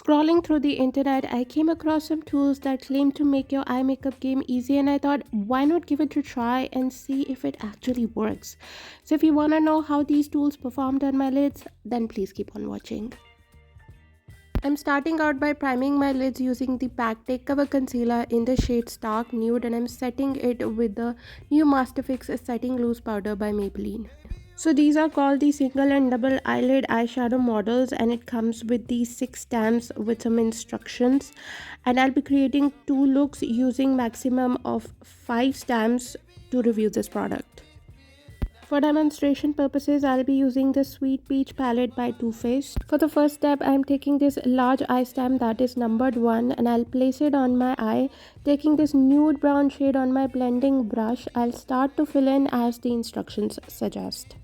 Scrolling through the internet, I came across some tools that claim to make your eye makeup game easy, and I thought, why not give it a try and see if it actually works? So, if you want to know how these tools performed on my lids, then please keep on watching. I'm starting out by priming my lids using the Pack Take Cover Concealer in the shade Stark Nude, and I'm setting it with the new Master Fix Setting Loose Powder by Maybelline. So these are called the single and double eyelid eyeshadow models, and it comes with these 6 stamps with some instructions, and I'll be creating 2 looks using maximum of 5 stamps to review this product. For demonstration purposes, I'll be using the Sweet Peach palette by Too Faced. For the first step, I'm taking this large eye stamp that is numbered 1, and I'll place it on my eye. Taking this nude brown shade on my blending brush, I'll start to fill in as the instructions suggest.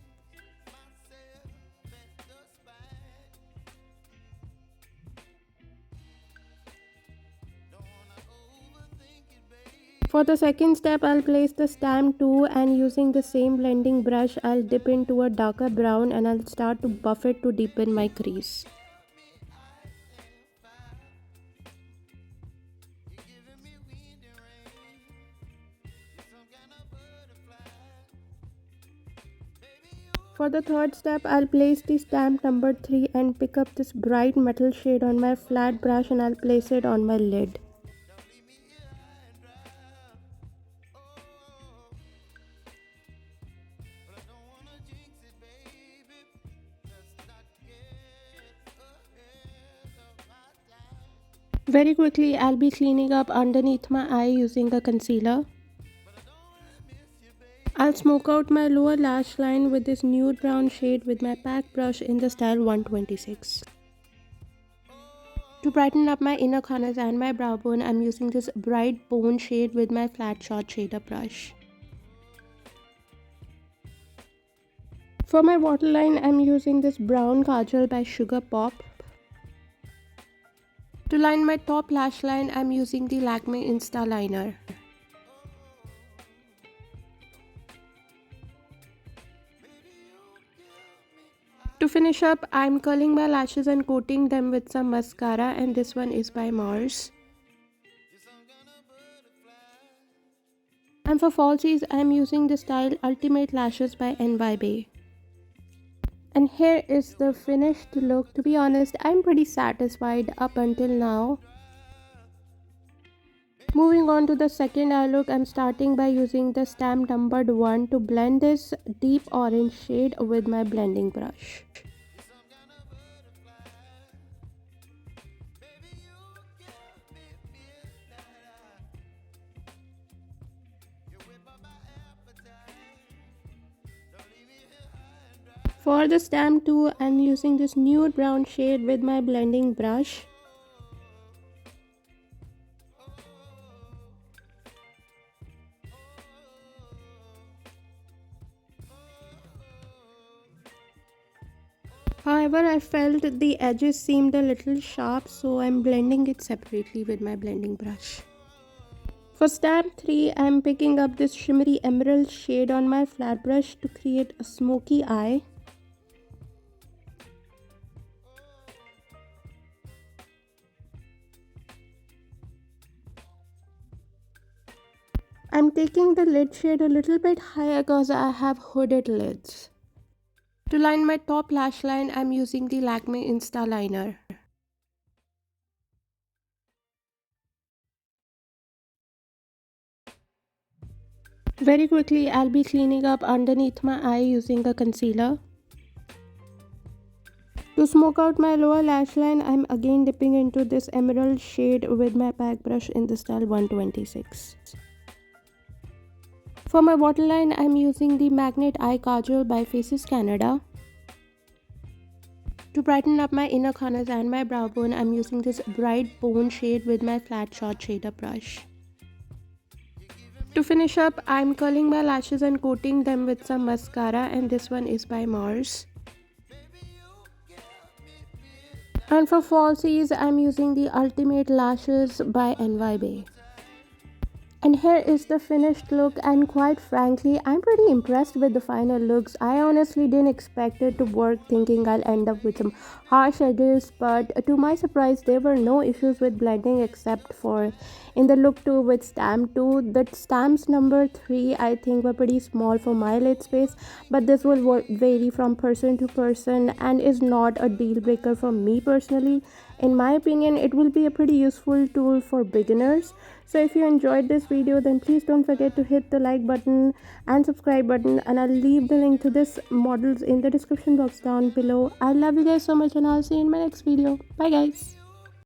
For the second step, I'll place the stamp 2, and using the same blending brush, I'll dip into a darker brown and I'll start to buff it to deepen my crease. For the third step, I'll place the stamp number 3 and pick up this bright metal shade on my flat brush, and I'll place it on my lid. Very quickly, I'll be cleaning up underneath my eye using a concealer. I'll smoke out my lower lash line with this nude brown shade with my pack brush in the style 126. To brighten up my inner corners and my brow bone, I'm using this bright bone shade with my flat short shader brush. For my waterline, I'm using this brown kajal by Sugar Pop. To line my top lash line, I'm using the Lakme Insta Liner. To finish up, I'm curling my lashes and coating them with some mascara, and this one is by Mars. And for falsies, I'm using the style Ultimate Lashes by NYB. And here is the finished look. To be honest, I'm pretty satisfied up until now. Moving on to the second eye look, I'm starting by using the stamp numbered 1 to blend this deep orange shade with my blending brush. For the stamp 2, I'm using this nude brown shade with my blending brush. However, I felt the edges seemed a little sharp, so I'm blending it separately with my blending brush. For stamp 3, I'm picking up this shimmery emerald shade on my flat brush to create a smoky eye. I'm taking the lid shade a little bit higher because I have hooded lids. To line my top lash line, I'm using the Lakme Insta Liner. Very quickly, I'll be cleaning up underneath my eye using a concealer. To smoke out my lower lash line, I'm again dipping into this emerald shade with my pack brush in the style 126. For my waterline, I'm using the Magnet Eye Kajal by Faces Canada. To brighten up my inner corners and my brow bone, I'm using this bright bone shade with my flat short shader brush. To finish up, I'm curling my lashes and coating them with some mascara, and this one is by Mars. And for falsies, I'm using the Ultimate Lashes by NYB. And here is the finished look, and quite frankly, I'm pretty impressed with the final looks. I honestly didn't expect it to work, thinking I'll end up with some harsh edges, but to my surprise, there were no issues with blending except for in the look 2 with stamp 2. The stamps number 3 I think were pretty small for my lid space, but this will vary from person to person and is not a deal breaker for me personally. In my opinion, it will be a pretty useful tool for beginners. So if you enjoyed this video, then please don't forget to hit the like button and subscribe button, and I'll leave the link to this models in the description box down below. I love you guys so much, and I'll see you in my next video. Bye guys.